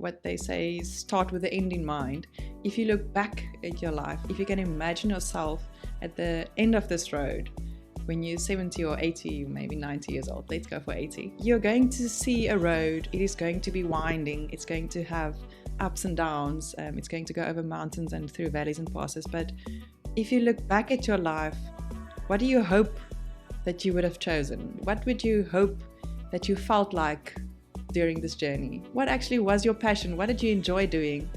what they say is start with the end in mind. If you look back at your life, if you can imagine yourself at the end of this road, when you're 70 or 80, maybe 90 years old, let's go for 80, you're going to see a road. It is going to be winding. It's going to have ups and downs. It's going to go over mountains and through valleys and passes. But if you look back at your life, what do you hope that you would have chosen? What would you hope that you felt like during this journey? What actually was your passion? What did you enjoy doing?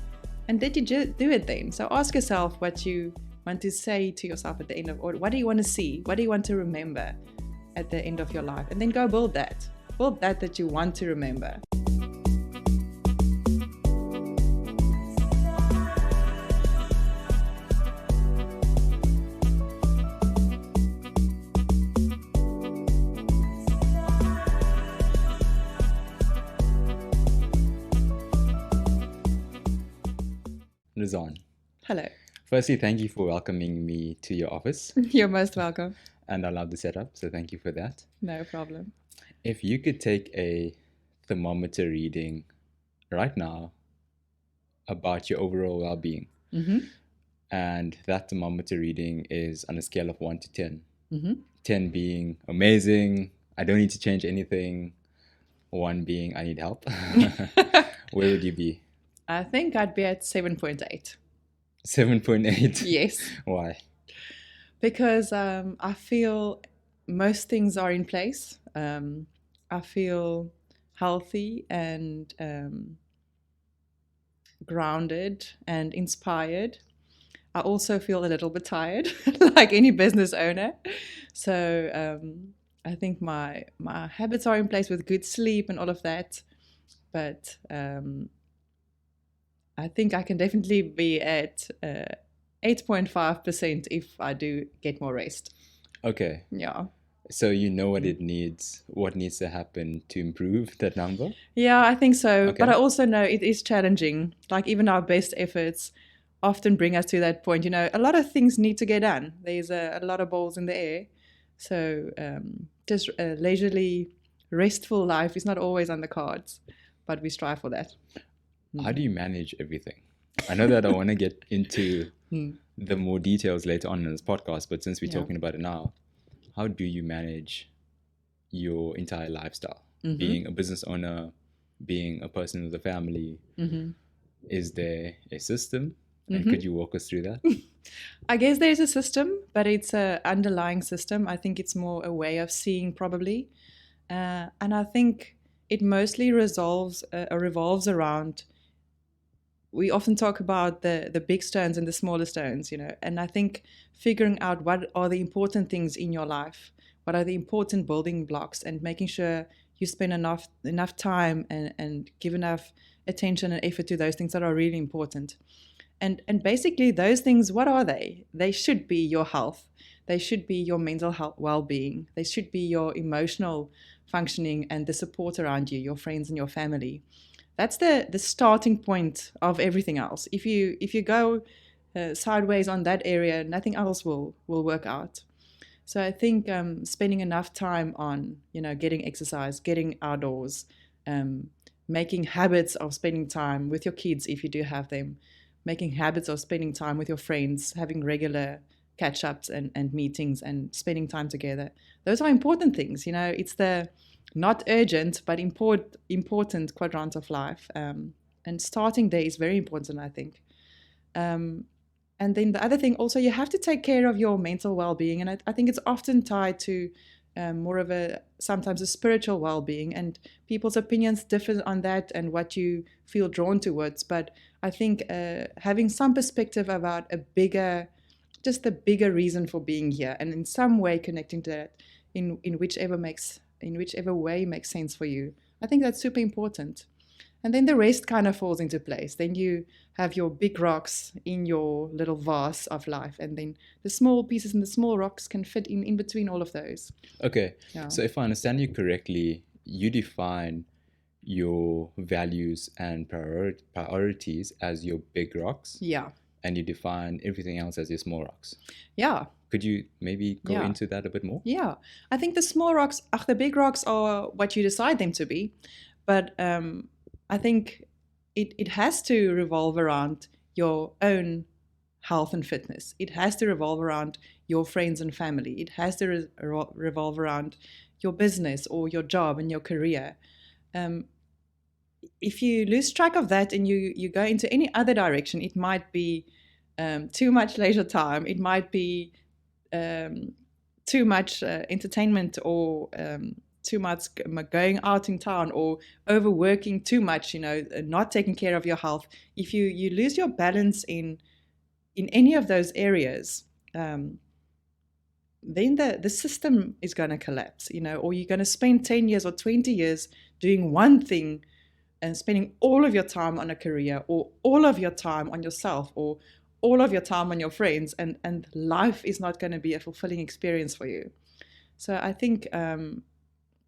And did you do it then? So ask yourself what you want to say to yourself at the end of, or what do you want to see? What do you want to remember at the end of your life? And then go build that. Build that you want to remember. Lizanne. Hello. Firstly, thank you for welcoming me to your office. You're most welcome. And I love the setup, so thank you for that. No problem. If you could take a thermometer reading right now about your overall well-being, and that thermometer reading is on a scale of 1 to 10, 10 being amazing, I don't need to change anything, 1 being I need help, where would you be? I think I'd be at 7.8. 7.8? Yes. Why? Because I feel most things are in place. I feel healthy and grounded and inspired. I also feel a little bit tired, like any business owner. So I think my habits are in place with good sleep and all of that. But I think I can definitely be at 8.5% if I do get more rest. Okay. Yeah. So you know what needs to happen to improve that number? Yeah, I think so. Okay. But I also know it is challenging. Like even our best efforts often bring us to that point. You know, a lot of things need to get done. There's a lot of balls in the air. So just a leisurely, restful life is not always on the cards, but we strive for that. How do you manage everything? I know that I want to get into the more details later on in this podcast, but since we're talking about it now, how do you manage your entire lifestyle? Being a business owner, being a person with a family, is there a system? And could you walk us through that? I guess there's a system, but it's an underlying system. I think it's more a way of seeing probably. And I think it mostly revolves around, we often talk about the big stones and the smaller stones, you know, and I think figuring out what are the important things in your life, what are the important building blocks, and making sure you spend enough time and give enough attention and effort to those things that are really important. And basically those things, what are they? They should be your health. They should be your mental health, well-being. They should be your emotional functioning and the support around you, your friends and your family. That's the starting point of everything else. If you go sideways on that area, nothing else will work out. So I think spending enough time on, you know, getting exercise, getting outdoors, making habits of spending time with your kids if you do have them, making habits of spending time with your friends, having regular catch-ups and meetings and spending time together. Those are important things, you know. It's the not urgent, but important quadrant of life. And starting there is very important, I think. And then the other thing also, you have to take care of your mental well-being. And I think it's often tied to more of sometimes a spiritual well-being. And people's opinions differ on that and what you feel drawn towards. But I think having some perspective about a bigger reason for being here, and in some way connecting to that in whichever way makes sense for you. I think that's super important. And then the rest kind of falls into place. Then you have your big rocks in your little vase of life. And then the small pieces and the small rocks can fit in between all of those. Okay. Yeah. So if I understand you correctly, you define your values and priorities as your big rocks. Yeah. And you define everything else as your small rocks. Yeah. Could you maybe go into that a bit more? Yeah. I think the small rocks, the big rocks are what you decide them to be. But I think it has to revolve around your own health and fitness. It has to revolve around your friends and family. It has to revolve around your business or your job and your career. Um, if you lose track of that and you go into any other direction, it might be too much leisure time. It might be too much entertainment, or too much going out in town, or overworking too much, not taking care of your health. If you lose your balance in any of those areas, then the system is going to collapse, or you're going to spend 10 years or 20 years doing one thing and spending all of your time on a career, or all of your time on yourself, or all of your time on your friends, and life is not going to be a fulfilling experience for you. So I think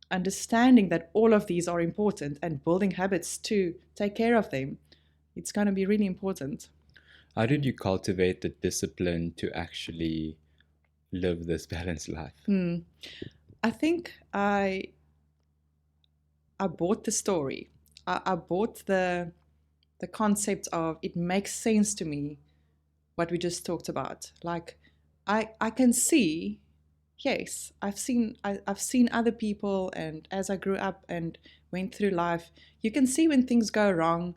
understanding that all of these are important and building habits to take care of them, it's going to be really important. How did you cultivate the discipline to actually live this balanced life? I think I bought the story. I bought the concept of, it makes sense to me what we just talked about. Like, I can see, yes, I've seen other people, and as I grew up and went through life, you can see when things go wrong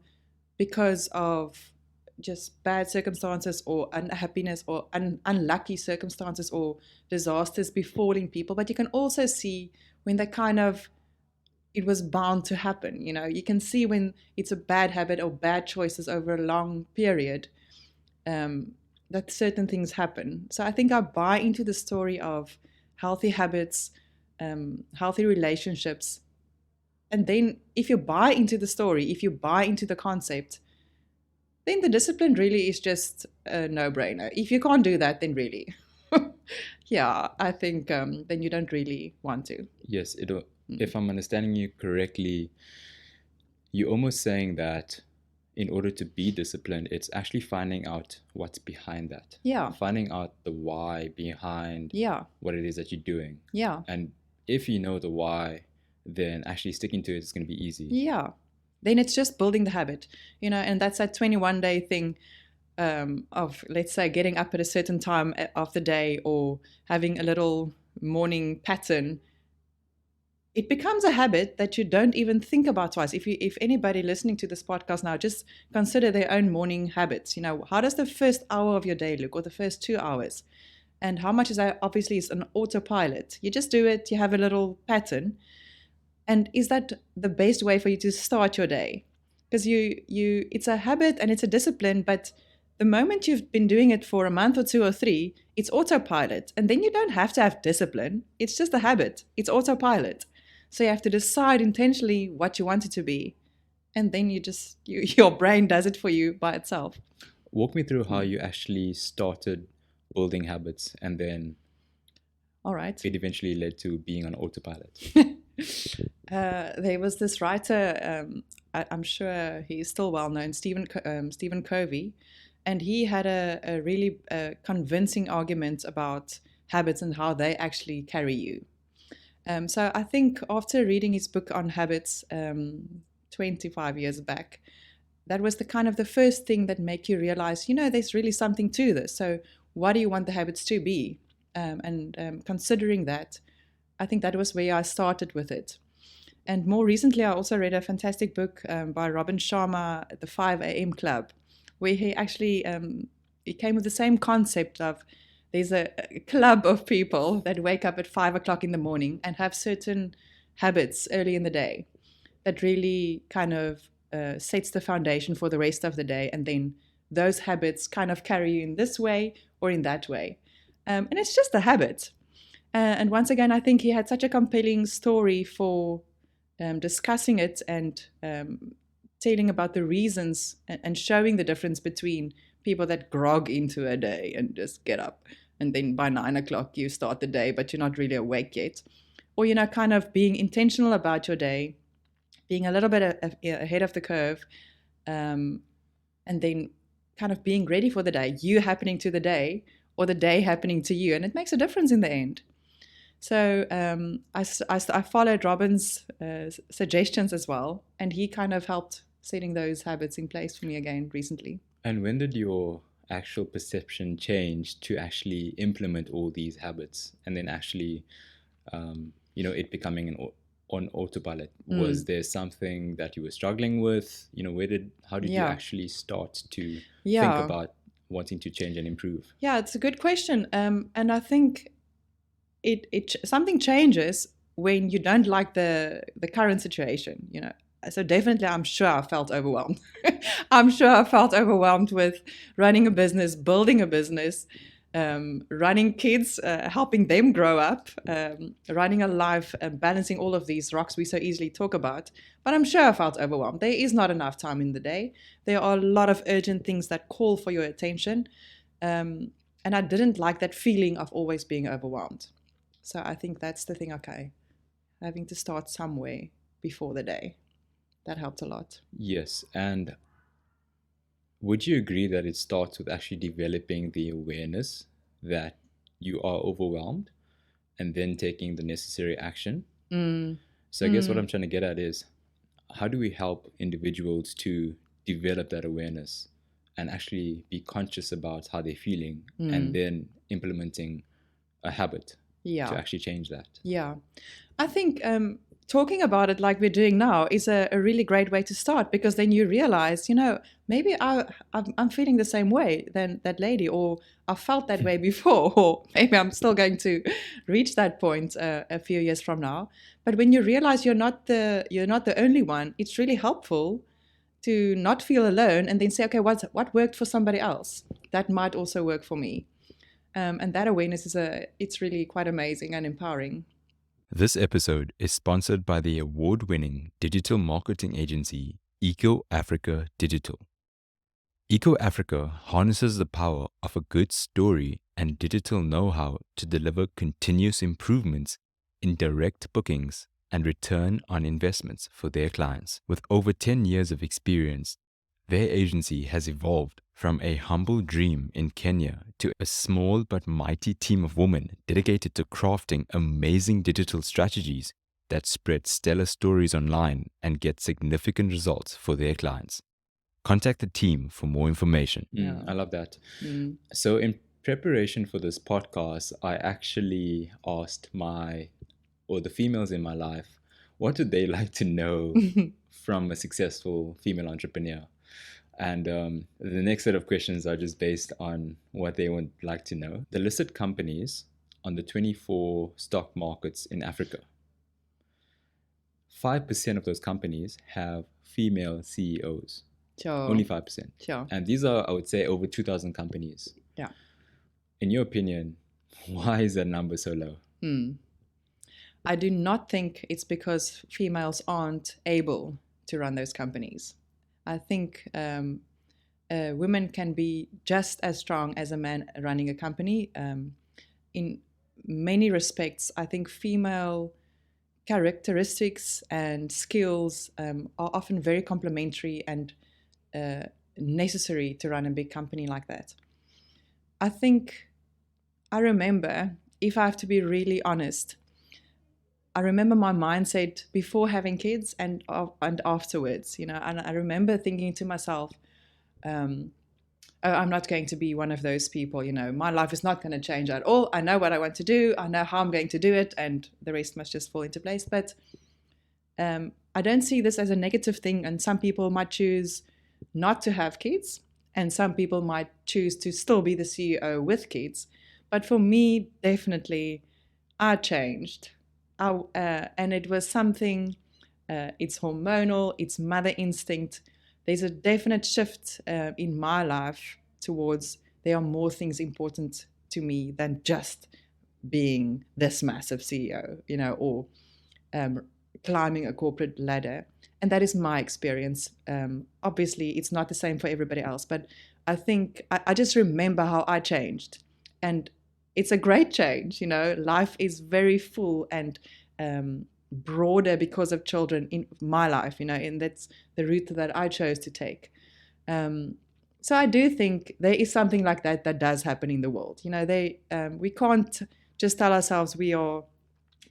because of just bad circumstances, or unhappiness, or unlucky circumstances, or disasters befalling people. But you can also see when they kind of, it was bound to happen. You can see when it's a bad habit or bad choices over a long period, that certain things happen. So I think I buy into the story of healthy habits, healthy relationships. And then if you buy into the story, if you buy into the concept, then the discipline really is just a no-brainer. If you can't do that, then really, yeah, I think then you don't really want to. Yes, if I'm understanding you correctly, you're almost saying that in order to be disciplined, it's actually finding out what's behind that. Yeah. Finding out the why behind what it is that you're doing. Yeah. And if you know the why, then actually sticking to it is going to be easy. Yeah. Then it's just building the habit, and that's that 21-day thing of, let's say, getting up at a certain time of the day, or having a little morning pattern. It becomes a habit that you don't even think about twice. If anybody listening to this podcast now, just consider their own morning habits. How does the first hour of your day look, or the first 2 hours? And how much is that? Obviously, it's an autopilot. You just do it, you have a little pattern. And is that the best way for you to start your day? Because it's a habit and it's a discipline, but the moment you've been doing it for a month or 2 or 3, it's autopilot. And then you don't have to have discipline. It's just a habit. It's autopilot. So you have to decide intentionally what you want it to be. And then your brain does it for you by itself. Walk me through how you actually started building habits, and then all right, it eventually led to being on autopilot. There was this writer, I'm sure he's still well known, Stephen Covey, and he had a really convincing argument about habits and how they actually carry you. So I think after reading his book on habits 25 years back, that was the first thing that made you realize, there's really something to this. So what do you want the habits to be? And considering that, I think that was where I started with it. And more recently, I also read a fantastic book by Robin Sharma, The 5 a.m. Club, where he actually he came with the same concept of, there's a club of people that wake up at 5 o'clock in the morning and have certain habits early in the day that really kind of sets the foundation for the rest of the day. And then those habits kind of carry you in this way or in that way. And it's just a habit. And once again, I think he had such a compelling story for discussing it and telling about the reasons and showing the difference between people that grog into a day and just get up. And then by 9 o'clock, you start the day, but you're not really awake yet. Or, kind of being intentional about your day, being a little bit ahead of the curve, and then kind of being ready for the day, you happening to the day, or the day happening to you. And it makes a difference in the end. So I followed Robin's suggestions as well, and he kind of helped setting those habits in place for me again recently. And when did your actual perception change to actually implement all these habits and then actually, it becoming on autopilot? Was there something that you were struggling with? How did you Yeah. actually start to think Yeah. about wanting to change and improve? Yeah, it's a good question. And I think something changes when you don't like the current situation, So definitely, I'm sure I felt overwhelmed. I'm sure I felt overwhelmed with running a business, building a business, running kids, helping them grow up, running a life, balancing all of these rocks we so easily talk about. But I'm sure I felt overwhelmed. There is not enough time in the day. There are a lot of urgent things that call for your attention. And I didn't like that feeling of always being overwhelmed. So I think that's the thing, okay. Having to start somewhere before the day. That helped a lot. Yes. And would you agree that it starts with actually developing the awareness that you are overwhelmed and then taking the necessary action? So I guess what I'm trying to get at is, how do we help individuals to develop that awareness and actually be conscious about how they're feeling and then implementing a habit to actually change that? Yeah. I think talking about it like we're doing now is a really great way to start, because then you realize, maybe I'm feeling the same way than that lady, or I felt that way before, or maybe I'm still going to reach that point a few years from now. But when you realize you're not the only one, it's really helpful to not feel alone and then say, okay, what worked for somebody else? That might also work for me. And that awareness it's really quite amazing and empowering. This episode is sponsored by the award-winning digital marketing agency Eco Africa Digital. Eco Africa harnesses the power of a good story and digital know-how to deliver continuous improvements in direct bookings and return on investments for their clients. With over 10 years of experience, their agency has evolved from a humble dream in Kenya to a small but mighty team of women dedicated to crafting amazing digital strategies that spread stellar stories online and get significant results for their clients. Contact the team for more information. I love that. So in preparation for this podcast, I actually asked the females in my life, what would they like to know from a successful female entrepreneur? And the next set of questions are just based on what they would like to know. The listed companies on the 24 stock markets in Africa, 5% of those companies have female CEOs. Sure. Only 5%. Sure. And these are, I would say, over 2,000 companies. Yeah. In your opinion, why is that number so low? I do not think it's because females aren't able to run those companies. I think women can be just as strong as a man running a company. In many respects, I think female characteristics and skills are often very complementary and necessary to run a big company like that. I remember, if I have to be really honest, I remember my mindset before having kids and afterwards, and I remember thinking to myself, oh, I'm not going to be one of those people, my life is not going to change at all. I know what I want to do. I know how I'm going to do it, and the rest must just fall into place. But I don't see this as a negative thing, and some people might choose not to have kids, and some people might choose to still be the CEO with kids. But for me, definitely, I changed. And it was something, it's hormonal, it's mother instinct. There's a definite shift in my life towards there are more things important to me than just being this massive CEO, or climbing a corporate ladder. And that is my experience. Obviously, it's not the same for everybody else, but I think I just remember how I changed. And it's a great change, life is very full and broader because of children in my life, and that's the route that I chose to take. So I do think there is something like that does happen in the world. We can't just tell ourselves we are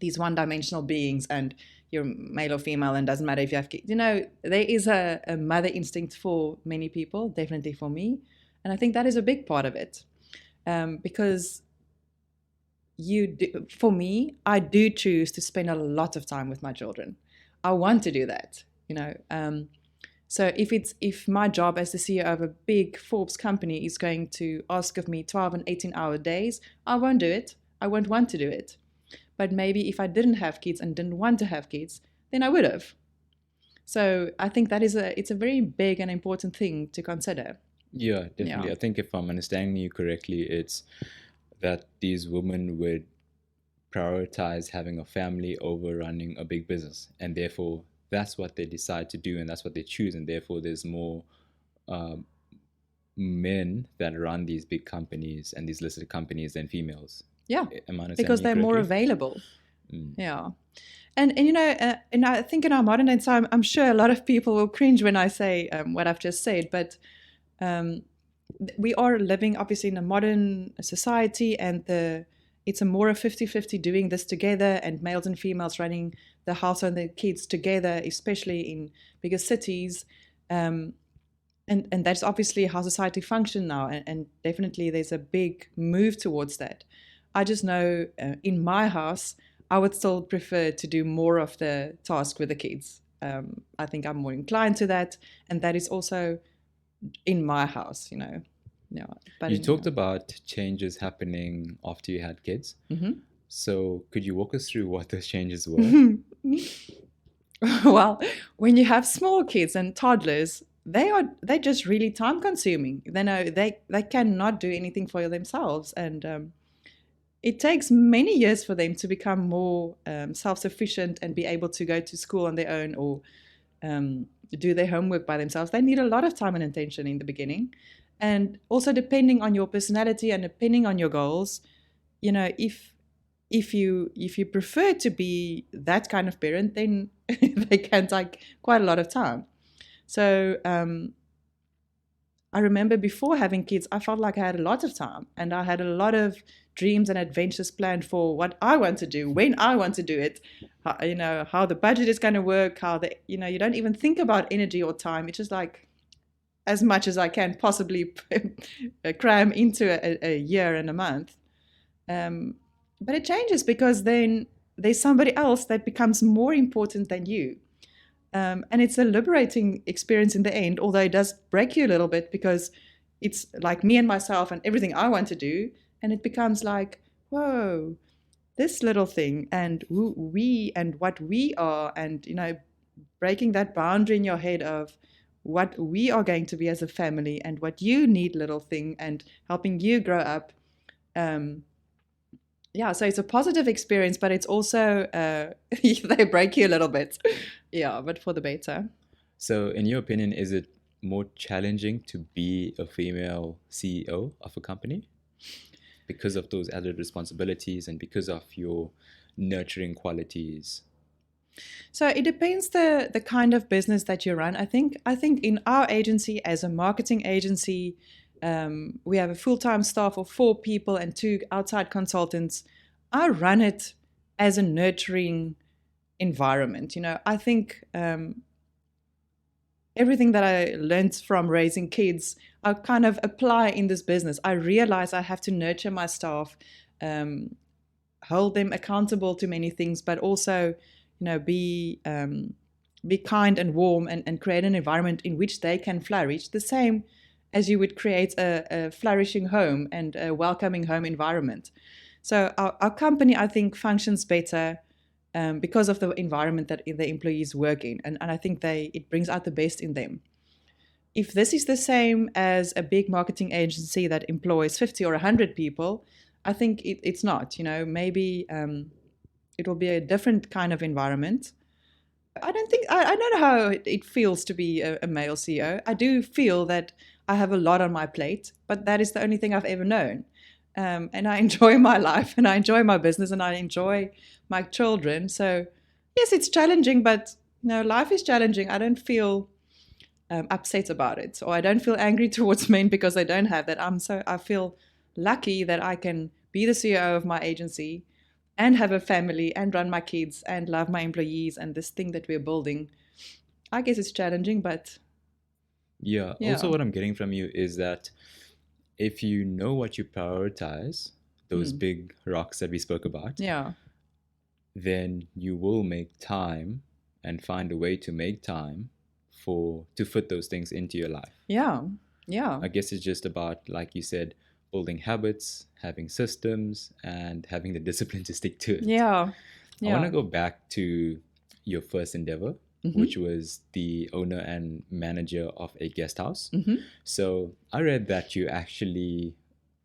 these one-dimensional beings and, you're male or female and doesn't matter if you have kids. There is a mother instinct for many people, definitely for me. And I think that is a big part of it. Because for me, I do choose to spend a lot of time with my children. I want to do that, so if my job as the CEO of a big Forbes company is going to ask of me 12 and 18-hour days, I won't do it. I won't want to do it. But maybe if I didn't have kids and didn't want to have kids, then I would have. So I think it's a very big and important thing to consider. Yeah, definitely. I think if I'm understanding you correctly, it's that these women would prioritize having a family over running a big business, and therefore that's what they decide to do, and that's what they choose, and therefore there's more men that run these big companies and these listed companies than females. Yeah, because they're more available. Yeah. And I think in our modern day time, I'm sure a lot of people will cringe when I say what I've just said, but we are living obviously in a modern society, and it's a more of 50-50 doing this together, and males and females running the house and the kids together, especially in bigger cities. And that's obviously how society functions now, and definitely there's a big move towards that. I just know in my house, I would still prefer to do more of the task with the kids. I think I'm more inclined to that, and that is also in my house, Yeah, but you talked about changes happening after you had kids. Mm-hmm. So could you walk us through what those changes were? Well, when you have small kids and toddlers, they're just really time consuming. They cannot do anything for themselves, and it takes many years for them to become more self-sufficient and be able to go to school on their own, or do their homework by themselves. They need a lot of time and attention in the beginning. And also, depending on your personality and depending on your goals, if you prefer to be that kind of parent, then they can take quite a lot of time. So I remember before having kids, I felt like I had a lot of time, and I had a lot of dreams and adventures planned for what I want to do, when I want to do it, how the budget is going to work, you don't even think about energy or time. It's just like as much as I can possibly cram into a year and a month. But it changes, because then there's somebody else that becomes more important than you. And it's a liberating experience in the end, although it does break you a little bit, because it's like me and myself and everything I want to do. And it becomes like, whoa, this little thing, and who we and what we are, and, breaking that boundary in your head of what we are going to be as a family and what you need, little thing, and helping you grow up. So it's a positive experience, but it's also, they break you a little bit. Yeah, but for the better. So in your opinion, is it more challenging to be a female CEO of a company because of those added responsibilities and because of your nurturing qualities? So it depends the kind of business that you run. I think in our agency, as a marketing agency, we have a full-time staff of 4 people and 2 outside consultants. I run it as a nurturing environment. I think everything that I learned from raising kids, I kind of apply in this business. I realize I have to nurture my staff, hold them accountable to many things, but also, be kind and warm, and create an environment in which they can flourish, the same as you would create a flourishing home and a welcoming home environment. So our company, I think, functions better because of the environment that the employees work in. And I think it brings out the best in them. If this is the same as a big marketing agency that employs 50 or 100 people, I think it's not. Maybe it will be a different kind of environment. I don't know how it feels to be a male CEO. I do feel that I have a lot on my plate, but that is the only thing I've ever known. And I enjoy my life, and I enjoy my business, and I enjoy my children. So yes, it's challenging, but life is challenging. I don't feel upset about it, or I don't feel angry towards men because they don't have that. I feel lucky that I can be the CEO of my agency, and have a family and run my kids and love my employees and this thing that we're building. I guess it's challenging, but Yeah. Also, yeah. what I'm getting from you is that if you know what you prioritize, those big rocks that we spoke about, Yeah. then you will make time and find a way to make time for to fit those things into your life. Yeah. Yeah. I guess it's just about, like you said, building habits, having systems, and having the discipline to stick to it. Yeah. I want to Yeah. go back to your first endeavor, which was the owner and manager of a guest house. So I read that you actually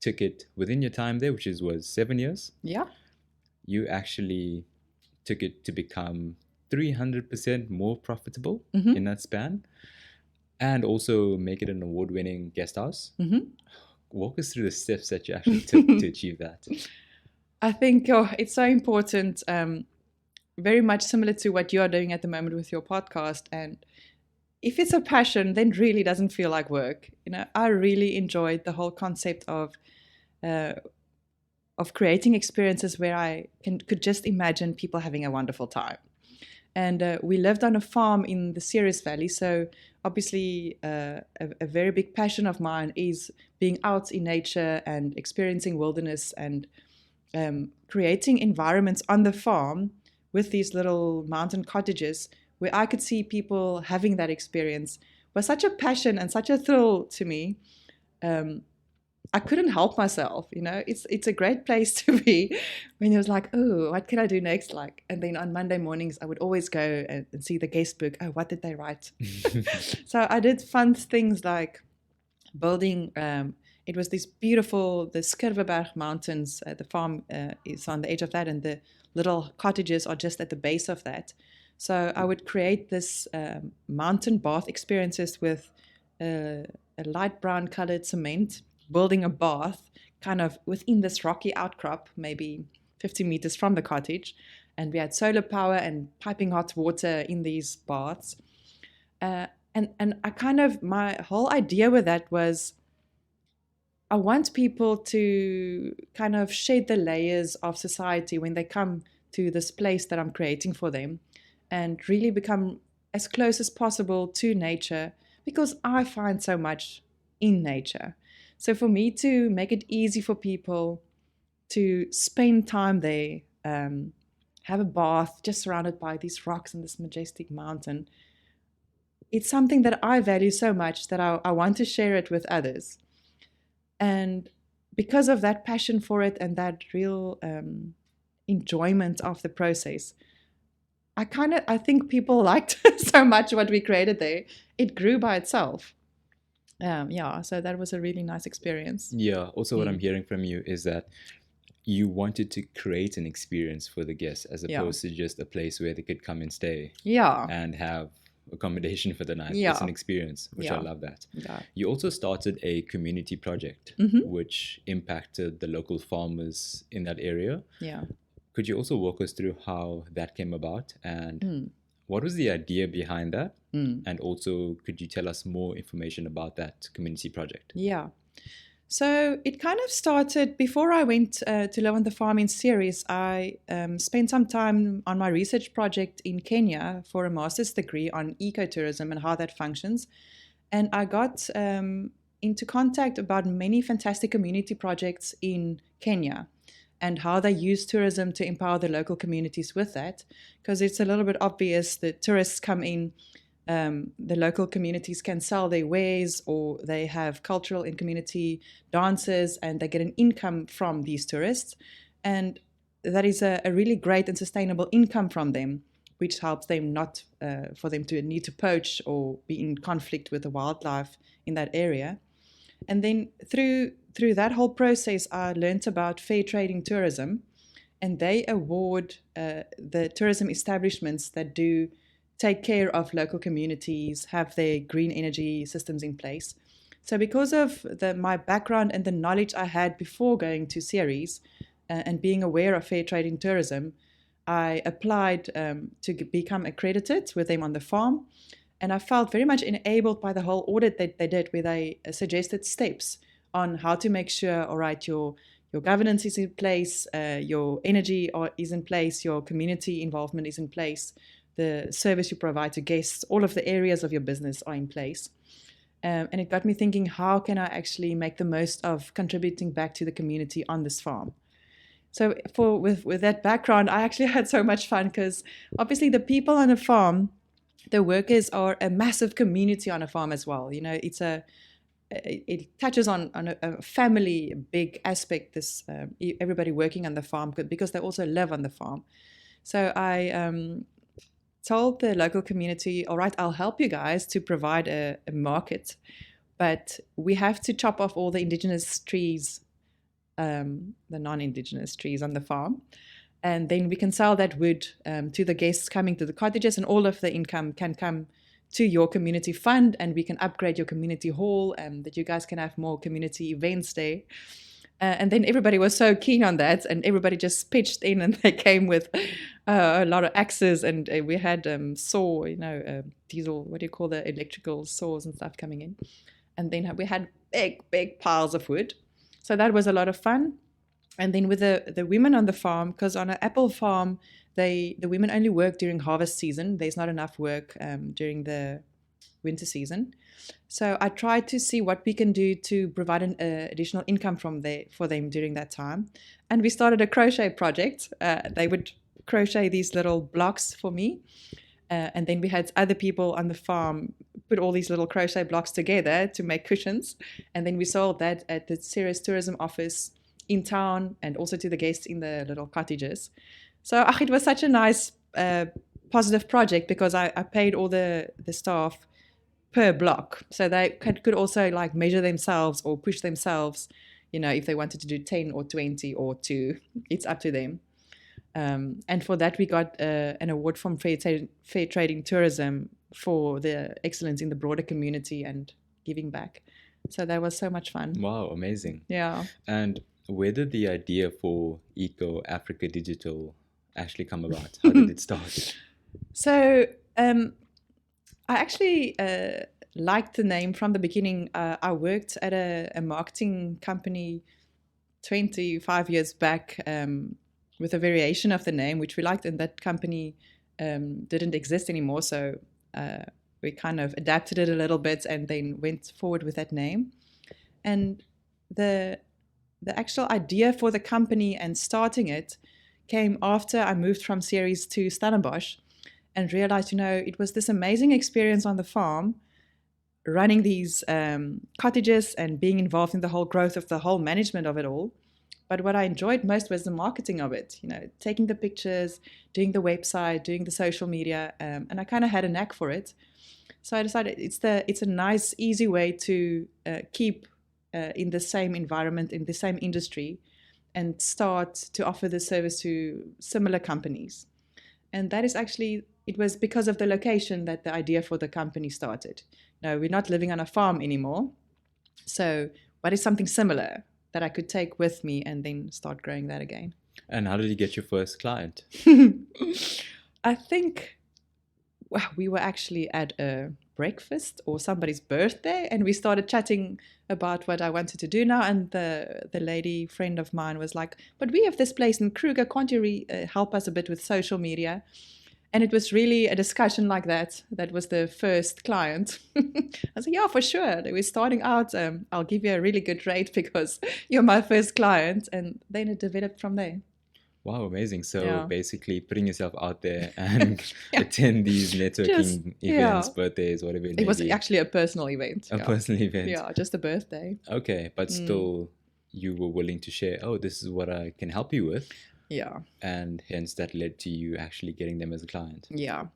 took it within your time there, which was 7 years. Yeah. You actually took it to become 300% more profitable in that span, and also make it an award-winning guest house. Walk us through the steps that you actually took to achieve that. I think it's so important. Very much similar to what you are doing at the moment with your podcast. And if it's a passion, then really doesn't feel like work. I really enjoyed the whole concept of creating experiences where I could just imagine people having a wonderful time. And we lived on a farm in the Ceres Valley, so obviously a very big passion of mine is being out in nature and experiencing wilderness and creating environments on the farm with these little mountain cottages where I could see people having that experience was such a passion and such a thrill to me. I couldn't help myself, It's a great place to be when it was like, oh, what can I do next? And then on Monday mornings, I would always go and see the guest book. Oh, what did they write? So I did fun things like building. It was this beautiful, the Skurveberg Mountains. The farm is on the edge of that, and the little cottages are just at the base of that. So I would create this mountain bath experiences with a light brown colored cement, building a bath kind of within this rocky outcrop, maybe 50 meters from the cottage. And we had solar power and piping hot water in these baths. And I kind of, my whole idea with that was I want people to kind of shed the layers of society when they come to this place that I'm creating for them and really become as close as possible to nature, because I find so much in nature. So for me to make it easy for people to spend time there, have a bath just surrounded by these rocks and this majestic mountain, it's something that I value so much that I want to share it with others. And because of that passion for it and that real enjoyment of the process, I think people liked so much what we created there. It grew by itself. So that was a really nice experience. Yeah. Also, what I'm hearing from you is that you wanted to create an experience for the guests as opposed to just a place where they could come and stay. Yeah. And have accommodation for the night. Yeah. It's an experience, which I love that. Yeah. You also started a community project, which impacted the local farmers in that area. Yeah. Could you also walk us through how that came about and what was the idea behind that? And also, could you tell us more information about that community project? Yeah. So it kind of started before I went to live on the farm in Ceres. I spent some time on my research project in Kenya for a master's degree on ecotourism and how that functions. And I got into contact about many fantastic community projects in Kenya and how they use tourism to empower the local communities with that. Because it's a little bit obvious that tourists come in, the local communities can sell their wares, or they have cultural and community dances, and they get an income from these tourists. And that is a really great and sustainable income from them, which helps them not for them to need to poach or be in conflict with the wildlife in that area. And then through that whole process, I learned about fair trading tourism, and they award the tourism establishments that do take care of local communities, have their green energy systems in place. So because of my background and the knowledge I had before going to Ceres and being aware of fair trading tourism, I applied to become accredited with them on the farm. And I felt very much enabled by the whole audit that they did, where they suggested steps on how to make sure, all right, your your governance is in place, your energy is in place, your community involvement is in place, the service you provide to guests, all of the areas of your business are in place. And it got me thinking, how can I actually make the most of contributing back to the community on this farm? So with that background, I actually had so much fun because obviously the people on a farm, the workers are a massive community on a farm as well. It touches on a family big aspect, this everybody working on the farm, because they also live on the farm. So I told the local community, all right, I'll help you guys to provide a market, but we have to chop off all the indigenous trees, the non-indigenous trees on the farm, and then we can sell that wood to the guests coming to the cottages, and all of the income can come to your community fund, and we can upgrade your community hall, and that you guys can have more community events there. And then everybody was so keen on that, and everybody just pitched in, and they came with a lot of axes, and we had saw, diesel, what do you call the electrical saws and stuff coming in, and then we had big piles of wood. So that was a lot of fun. And then with the women on the farm, because on an apple farm, the women only work during harvest season. There's not enough work during the winter season. So I tried to see what we can do to provide an additional income for them during that time. And we started a crochet project. They would crochet these little blocks for me. And then we had other people on the farm put all these little crochet blocks together to make cushions. And then we sold that at the Ceres Tourism office in town, and also to the guests in the little cottages. So it was such a nice, positive project, because I paid all the staff per block. So they could also like measure themselves or push themselves, if they wanted to do 10 or 20 or 2, it's up to them. And for that, we got an award from Fair Trading Tourism for the excellence in the broader community and giving back. So that was so much fun. Wow, amazing. Yeah. And where did the idea for Eco Africa Digital actually come about? How did it start? So I actually liked the name from the beginning. I worked at a marketing company 25 years back with a variation of the name, which we liked, and that company didn't exist anymore. So we kind of adapted it a little bit and then went forward with that name. And the actual idea for the company and starting it came after I moved from Ceres to Stellenbosch and realized, it was this amazing experience on the farm, running these cottages and being involved in the whole growth of the whole management of it all. But what I enjoyed most was the marketing of it, taking the pictures, doing the website, doing the social media, and I kind of had a knack for it. So I decided it's a nice, easy way to keep in the same environment, in the same industry, and start to offer the service to similar companies. And that is actually, it was because of the location that the idea for the company started. No, we're not living on a farm anymore. So what is something similar that I could take with me and then start growing that again? And how did you get your first client? I think we were actually at a breakfast or somebody's birthday, and we started chatting about what I wanted to do now, and the lady friend of mine was like, but we have this place in Kruger, can't you help us a bit with social media? And it was really a discussion like that was the first client. I said, yeah, for sure, we're starting out, I'll give you a really good rate because you're my first client. And then it developed from there. Wow, amazing. So basically putting yourself out there and attend these networking events, birthdays, whatever it may be. It was actually a personal event. A personal event. Yeah, just a birthday. Okay, but still you were willing to share, this is what I can help you with. Yeah. And hence that led to you actually getting them as a client. Yeah.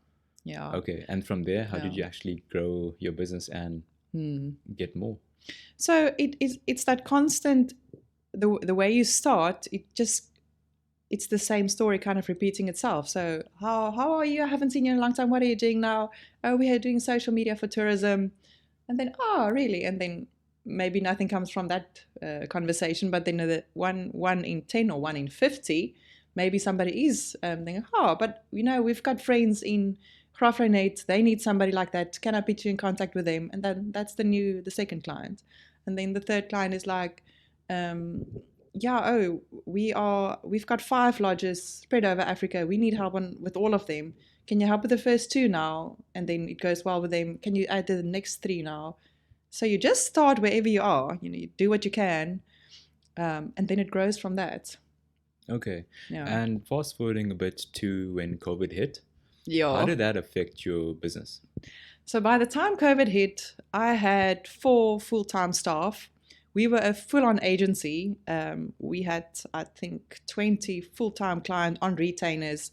Yeah. Okay, and from there, how did you actually grow your business and get more? So it's that constant, the way you start, it's the same story kind of repeating itself. So how are you? I haven't seen you in a long time. What are you doing now? Oh, we are doing social media for tourism. And then, really? And then maybe nothing comes from that conversation. But then the one in 10 or 1 in 50, maybe somebody is thinking, but we've got friends in Graaff-Reinet. They need somebody like that. Can I put you in contact with them? And then that's the second client. And then the third client is like, we've got 5 lodges spread over Africa. We need help with all of them. Can you help with the first 2 now? And then it goes well with them. Can you add the next 3 now? So you just start wherever you are. You do what you can, and then it grows from that. Okay. Yeah. And fast forwarding a bit to when COVID hit, Yeah. how did that affect your business? So by the time COVID hit, I had 4 full-time staff. We were a full-on agency. We had, I think, 20 full-time clients on retainers,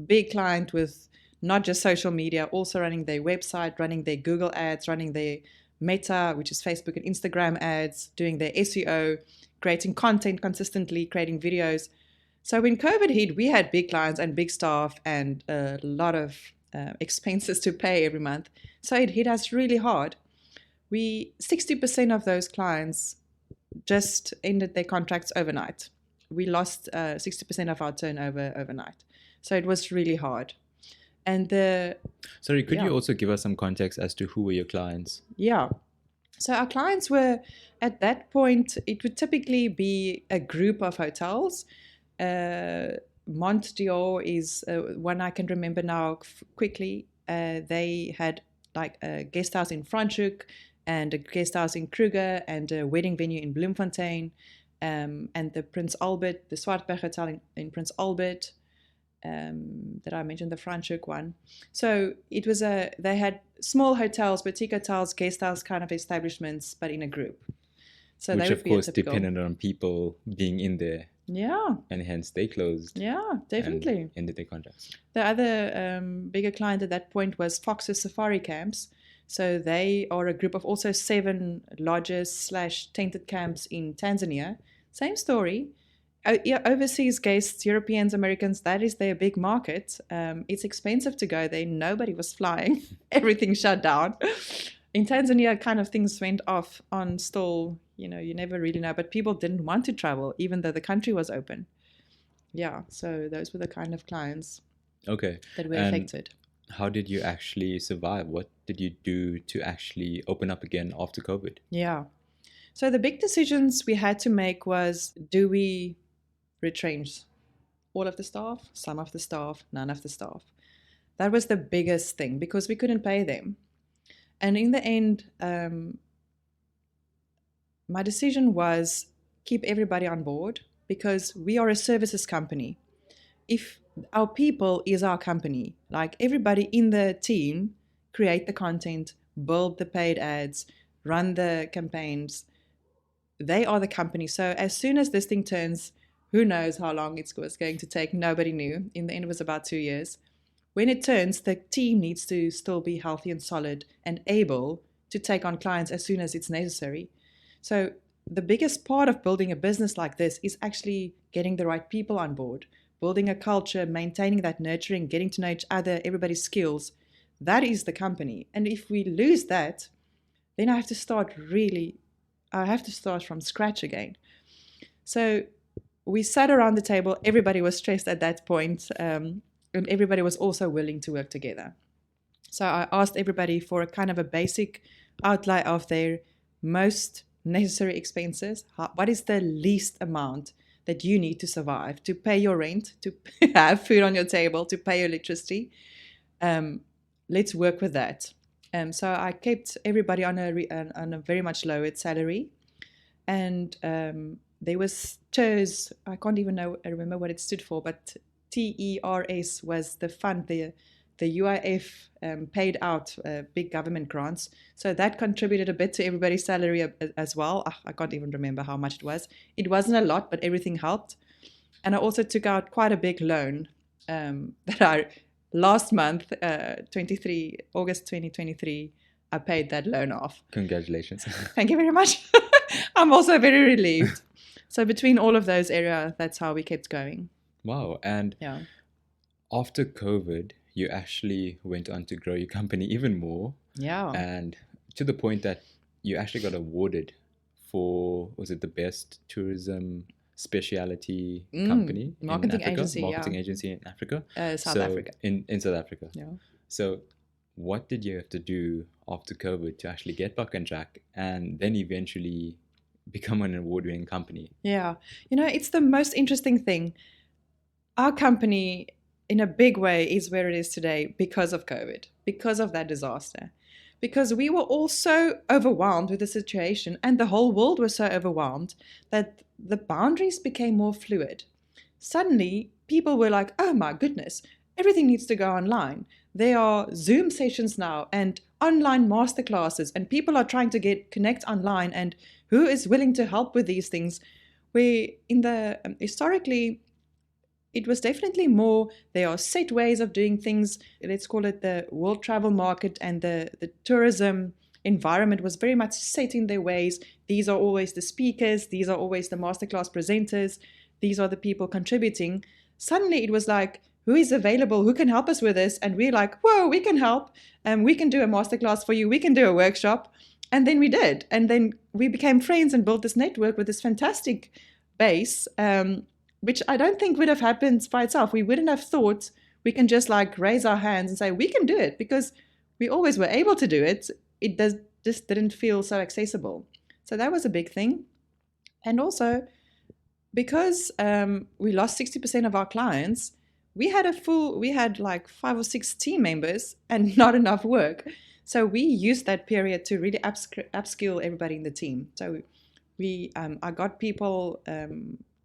big client with not just social media, also running their website, running their Google ads, running their Meta, which is Facebook and Instagram ads, doing their SEO, creating content consistently, creating videos. So when COVID hit, we had big clients and big staff and a lot of expenses to pay every month. So it hit us really hard. 60% of those clients just ended their contracts overnight. We lost 60% of our turnover overnight. So it was really hard. And Sorry, could you also give us some context as to who were your clients? Yeah. So our clients were, at that point, it would typically be a group of hotels. Mont Dior is one I can remember now quickly. They had like a guest house in Franschhoek and a guest house in Kruger and a wedding venue in Bloemfontein, and the Prince Albert, the Swartberg Hotel in Prince Albert, that I mentioned, the Franschhoek one. So it was they had small hotels, boutique hotels, guest house kind of establishments, but in a group. So which of course depended on people being in there. Yeah. And hence they closed. Yeah, definitely. And ended their contracts. The other bigger client at that point was Fox's Safari Camps. So they are a group of also 7 lodges / tented camps in Tanzania. Same story. Overseas guests, Europeans, Americans, that is their big market. It's expensive to go there. Nobody was flying. Everything shut down. In Tanzania, kind of things went off on still, you never really know. But people didn't want to travel, even though the country was open. Yeah, so those were the kind of clients that were affected. How did you actually survive? What did you do to actually open up again after COVID? Yeah. So the big decisions we had to make was, do we retrench all of the staff, some of the staff, none of the staff? That was the biggest thing because we couldn't pay them. And in the end, my decision was keep everybody on board because we are a services company. If our people is our company, like everybody in the team, create the content, build the paid ads, run the campaigns, they are the company. So as soon as this thing turns, who knows how long it was going to take? Nobody knew. In the end, it was about 2 years. When it turns, the team needs to still be healthy and solid and able to take on clients as soon as it's necessary. So the biggest part of building a business like this is actually getting the right people on board, building a culture, maintaining that nurturing, getting to know each other, everybody's skills. That is the company. And if we lose that, then I have to start from scratch again. So we sat around the table. Everybody was stressed at that point, and everybody was also willing to work together. So I asked everybody for a kind of a basic outlay of their most necessary expenses. What is the least amount that you need to survive, to pay your rent, to have food on your table, to pay your electricity? Let's work with that. So I kept everybody on a very much lowered salary. And there was TERS, I can't even remember what it stood for, but TERS was the fund, the UIF paid out big government grants. So that contributed a bit to everybody's salary as well. I can't even remember how much it was. It wasn't a lot, but everything helped. And I also took out quite a big loan that I, last month, August 2023, I paid that loan off. Congratulations. Thank you very much. I'm also very relieved. So between all of those areas, that's how we kept going. Wow. And after COVID, you actually went on to grow your company even more. Yeah. And to the point that you actually got awarded for, was it the best tourism specialty company marketing in Africa? Agency, agency in Africa. South Africa. In South Africa. Yeah. So what did you have to do after COVID to actually get back on track and then eventually become an award-winning company? Yeah. It's the most interesting thing. Our company, in a big way, is where it is today because of COVID, because of that disaster. Because we were all so overwhelmed with the situation, and the whole world was so overwhelmed that the boundaries became more fluid. Suddenly, people were like, oh my goodness, everything needs to go online. There are Zoom sessions now and online masterclasses, and people are trying to connect online. And who is willing to help with these things? We in the historically, it was definitely more, there are set ways of doing things. Let's call it the world travel market, and the tourism environment was very much set in their ways. These are always the speakers, these are always the masterclass presenters, these are the people contributing. Suddenly it was like, who is available, who can help us with this? And we're like, whoa, we can help, and we can do a masterclass for you, we can do a workshop. And then we did, and then we became friends and built this network with this fantastic base, which I don't think would have happened by itself. We wouldn't have thought we can just like raise our hands and say we can do it, because we always were able to do it. It just didn't feel so accessible. So that was a big thing. And also, because we lost 60% of our clients, we had like 5 or 6 team members and not enough work. So we used that period to really upskill everybody in the team. So I got people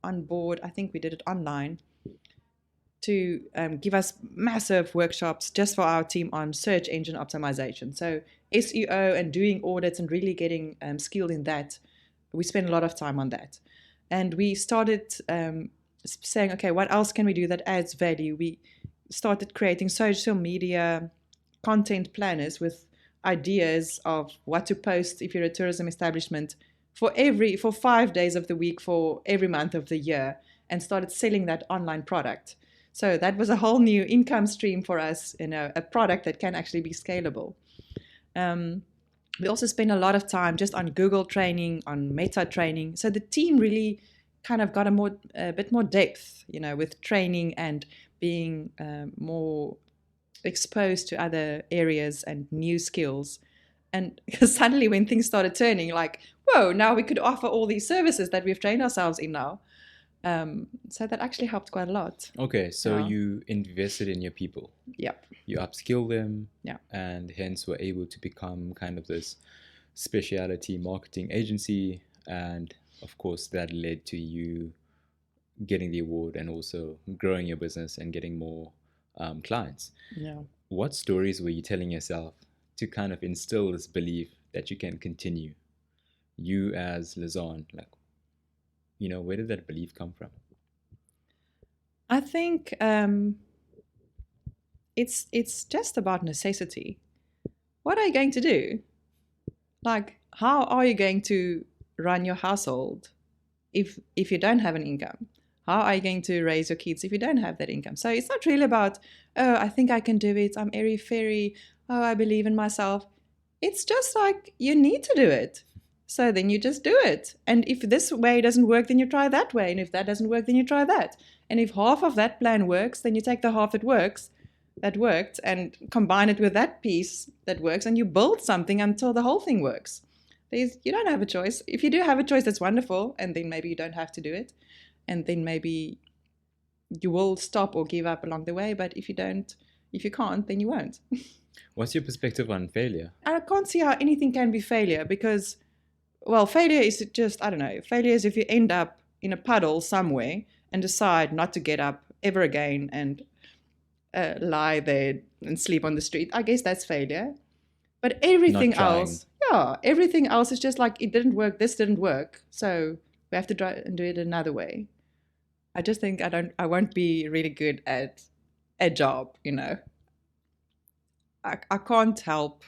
on board. I think we did it online, to give us massive workshops just for our team on search engine optimization. So SEO and doing audits and really getting skilled in that. We spent a lot of time on that. And we started saying, okay, what else can we do that adds value? We started creating social media content planners with ideas of what to post if you're a tourism establishment for 5 days of the week for every month of the year, and started selling that online product. So that was a whole new income stream for us, a product that can actually be scalable. We also spend a lot of time just on Google training, on Meta training. So the team really kind of got a bit more depth, with training and being more exposed to other areas and new skills. And suddenly when things started turning, like, whoa, now we could offer all these services that we've trained ourselves in now. So that actually helped quite a lot. Okay, so you invested in your people. Yep. You upskill them. Yeah. And hence were able to become kind of this specialty marketing agency. And of course, that led to you getting the award and also growing your business and getting more clients. Yeah. What stories were you telling yourself to kind of instill this belief that you can continue? You as Lizanne, like, where did that belief come from? I think it's just about necessity. What are you going to do? Like, how are you going to run your household if you don't have an income? How are you going to raise your kids if you don't have that income? So it's not really about, oh, I think I can do it, I'm airy-fairy, oh, I believe in myself. It's just like, you need to do it. So then you just do it. And if this way doesn't work, then you try that way. And if that doesn't work, then you try that. And if half of that plan works, then you take the half that worked, and combine it with that piece that works, and you build something until the whole thing works. You don't have a choice. If you do have a choice, that's wonderful. And then maybe you don't have to do it. And then maybe you will stop or give up along the way. But if you can't, then you won't. What's your perspective on failure? I can't see how anything can be failure, because, well, failure is just, I don't know, failure is if you end up in a puddle somewhere and decide not to get up ever again and lie there and sleep on the street. I guess that's failure. But everything else is just like, it didn't work, this didn't work, so we have to try and do it another way. I just think I won't be really good at a job, I can't help.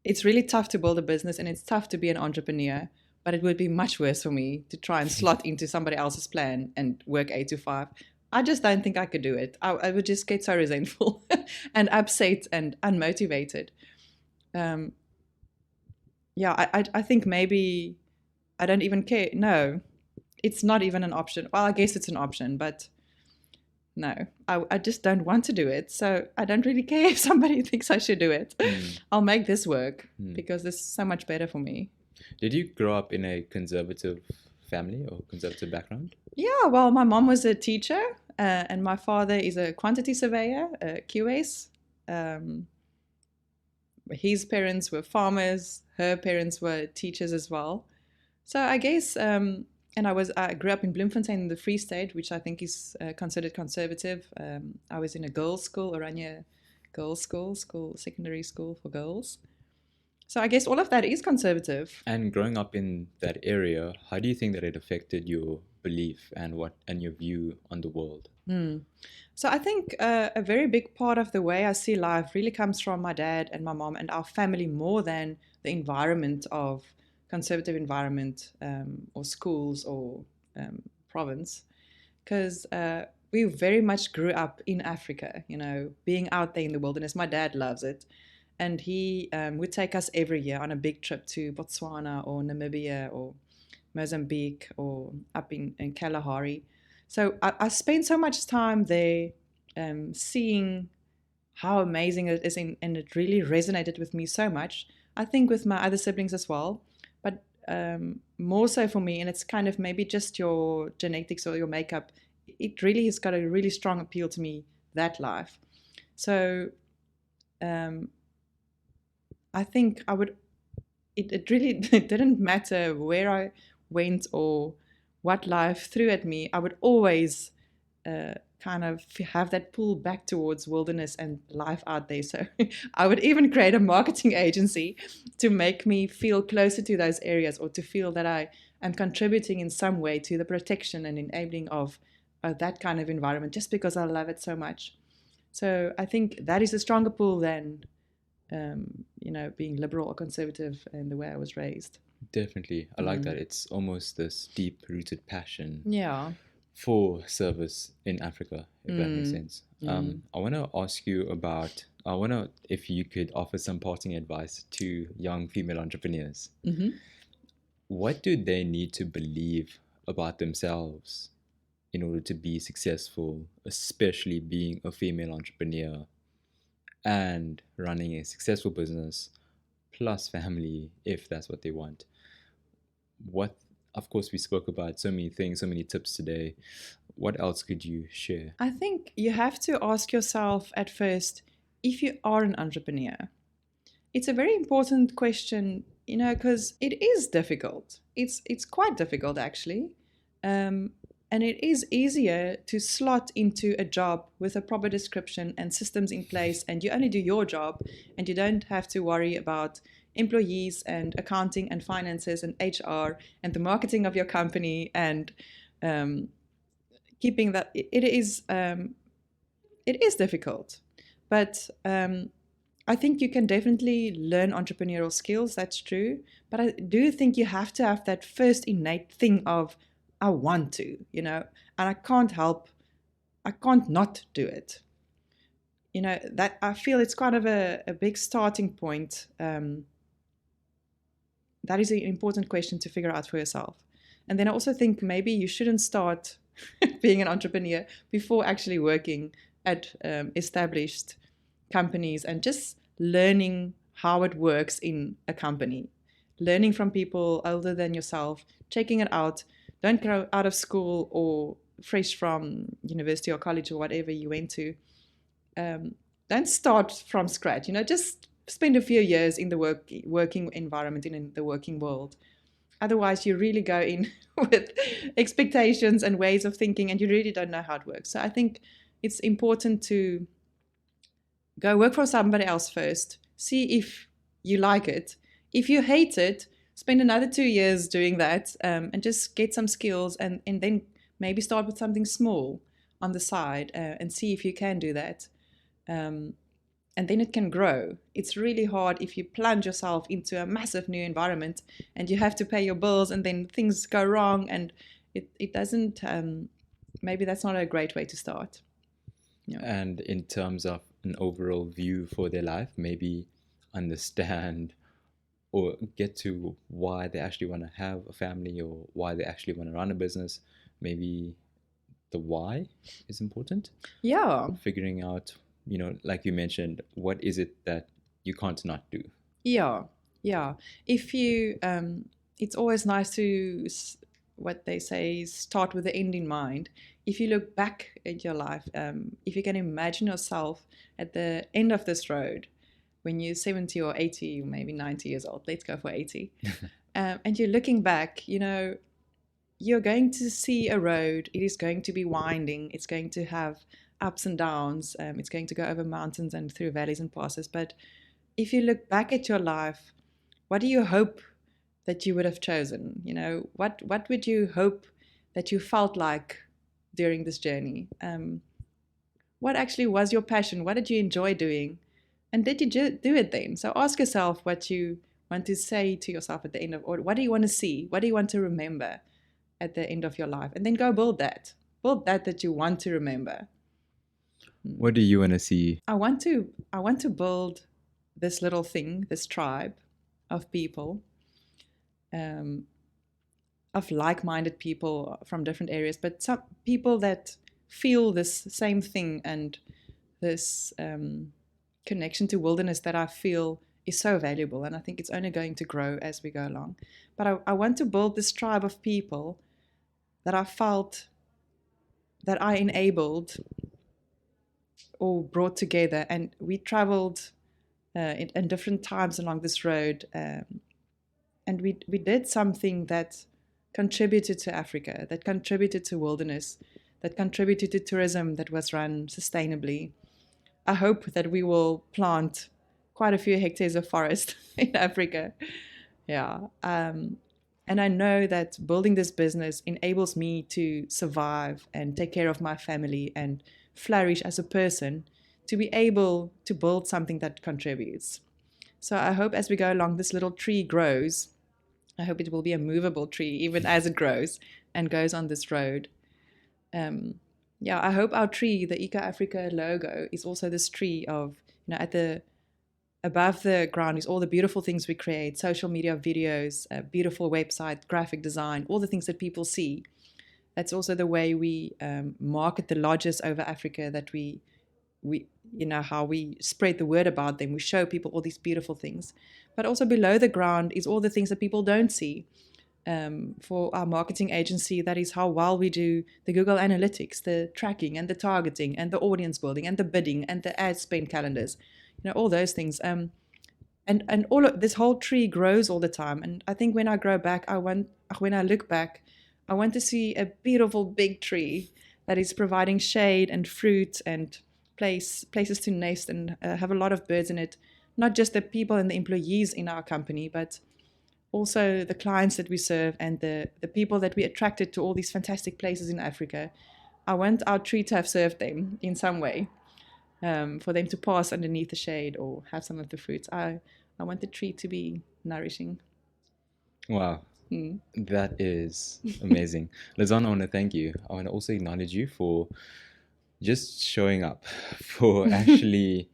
It's really tough to build a business, and it's tough to be an entrepreneur, but it would be much worse for me to try and slot into somebody else's plan and work 8 to 5. I just don't think I could do it. I would just get so resentful and upset and unmotivated. I think maybe I don't even care. No, it's not even an option. Well, I guess it's an option, but no, I just don't want to do it. So I don't really care if somebody thinks I should do it. I'll make this work because this is so much better for me. Did you grow up in a conservative family or conservative background? Yeah, well, my mom was a teacher, and my father is a quantity surveyor, a QS. Um, his parents were farmers, her parents were teachers as well. So I guess, and I grew up in Bloemfontein in the Free State, which I think is considered conservative. I was in a girls' school, Oranje girls' school, secondary school for girls. So I guess all of that is conservative. And growing up in that area, how do you think that it affected your belief and your view on the world? So I think a very big part of the way I see life really comes from my dad and my mom and our family more than the environment of conservative environment or schools or province, because we very much grew up in Africa, being out there in the wilderness. My dad loves it. And he would take us every year on a big trip to Botswana or Namibia or Mozambique or up in Kalahari. So I spent so much time there seeing how amazing it is, and it really resonated with me so much. I think with my other siblings as well, but more so for me, and it's kind of maybe just your genetics or your makeup. It really has got a really strong appeal to me, that life. So I think I would. It really it didn't matter where I went or what life threw at me. I would always kind of have that pull back towards wilderness and life out there. So I would even create a marketing agency to make me feel closer to those areas, or to feel that I am contributing in some way to the protection and enabling of that kind of environment, just because I love it so much. So I think that is a stronger pull than being liberal or conservative in the way I was raised. Definitely. I like that. It's almost this deep rooted passion Yeah. for service in Africa, if that makes sense. I want to ask you about, if you could offer some parting advice to young female entrepreneurs. What do they need to believe about themselves in order to be successful, especially being a female entrepreneur and running a successful business plus family, if that's what they want? What, of course, we spoke about so many things, so many tips today. What else could you share? I think you have to ask yourself at first if you are an entrepreneur. It's a very important question, because it is difficult. It's quite difficult, actually. And it is easier to slot into a job with a proper description and systems in place, and you only do your job, and you don't have to worry about employees and accounting and finances and HR and the marketing of your company, and keeping that. It is difficult, but I think you can definitely learn entrepreneurial skills. That's true. But I do think you have to have that first innate thing of, I want to, and I can't not do it. That I feel it's kind of a big starting point. That is an important question to figure out for yourself. And then I also think maybe you shouldn't start being an entrepreneur before actually working at established companies and just learning how it works in a company, learning from people older than yourself, checking it out. Don't go out of school or fresh from university or college or whatever you went to. Don't start from scratch. Just spend a few years in the working environment, in the working world. Otherwise, you really go in with expectations and ways of thinking, and you really don't know how it works. So I think it's important to go work for somebody else first. See if you like it. If you hate it, spend another 2 years doing that, and just get some skills, and then maybe start with something small on the side, and see if you can do that. And then it can grow. It's really hard if you plunge yourself into a massive new environment and you have to pay your bills, and then things go wrong, and it doesn't, maybe that's not a great way to start. Yeah. And in terms of an overall view for their life, maybe understand or get to why they actually want to have a family, or why they actually want to run a business. Maybe the why is important. Yeah. Figuring out, like you mentioned, what is it that you can't not do? Yeah. Yeah, if you, it's always nice to, what they say, is start with the end in mind. If you look back at your life, if you can imagine yourself at the end of this road when you're 70 or 80, or maybe 90 years old, let's go for 80, and you're looking back, you know, you're going to see a road. It is going to be winding. It's going to have ups and downs. It's going to go over mountains and through valleys and passes. But if you look back at your life, what do you hope that you would have chosen? You know, what would you hope that you felt like during this journey? What actually was your passion? What did you enjoy doing? And did you do it then? So ask yourself what you want to say to yourself at the end of, or what do you want to see? What do you want to remember at the end of your life? And then go build that. Build that you want to remember. What do you want to see? I want to build this little thing, this tribe of people, of like-minded people from different areas, but some people that feel this same thing, and this connection to wilderness that I feel is so valuable. And I think it's only going to grow as we go along. But I want to build this tribe of people that I felt that I enabled or brought together. And we traveled in different times along this road. And we did something that contributed to Africa, that contributed to wilderness, that contributed to tourism that was run sustainably. I hope that we will plant quite a few hectares of forest in Africa. Yeah. And I know that building this business enables me to survive and take care of my family and flourish as a person, to be able to build something that contributes. So I hope as we go along, this little tree grows. I hope it will be a movable tree even as it grows and goes on this road. Yeah, I hope our tree, the Eco Africa logo, is also this tree of, you know, at the above the ground is all the beautiful things we create, social media videos, a beautiful website, graphic design, all the things that people see. That's also the way we market the lodges over Africa, that we, you know, how we spread the word about them. We show people all these beautiful things. But also below the ground is all the things that people don't see. For our marketing agency, that is how well we do the Google Analytics, the tracking and the targeting and the audience building and the bidding and the ad spend calendars, you know, all those things. And all of this whole tree grows all the time. And I think when I grow back, when I look back, I want to see a beautiful big tree that is providing shade and fruit and places to nest and have a lot of birds in it. Not just the people and the employees in our company, but also the clients that we serve and the people that we attracted to all these fantastic places in Africa. I want our tree to have served them in some way, for them to pass underneath the shade or have some of the fruits. I want the tree to be nourishing. Wow. That is amazing. Lizanne, I want to thank you. I want to also acknowledge you for just showing up, for actually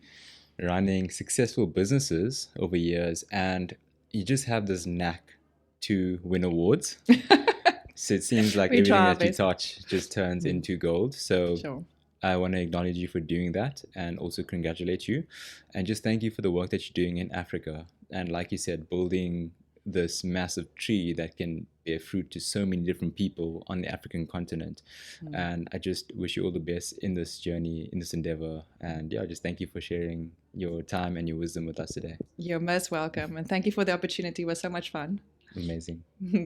running successful businesses over years, and you just have this knack to win awards. So it seems like everything that you touch just turns into gold. So sure. I want to acknowledge you for doing that and also congratulate you. And just thank you for the work that you're doing in Africa. And like you said, building this massive tree that can bear fruit to so many different people on the African continent. And I just wish you all the best in this journey, in this endeavor. And yeah, just thank you for sharing your time and your wisdom with us today. You're most welcome. And thank you for the opportunity. It was so much fun. Amazing.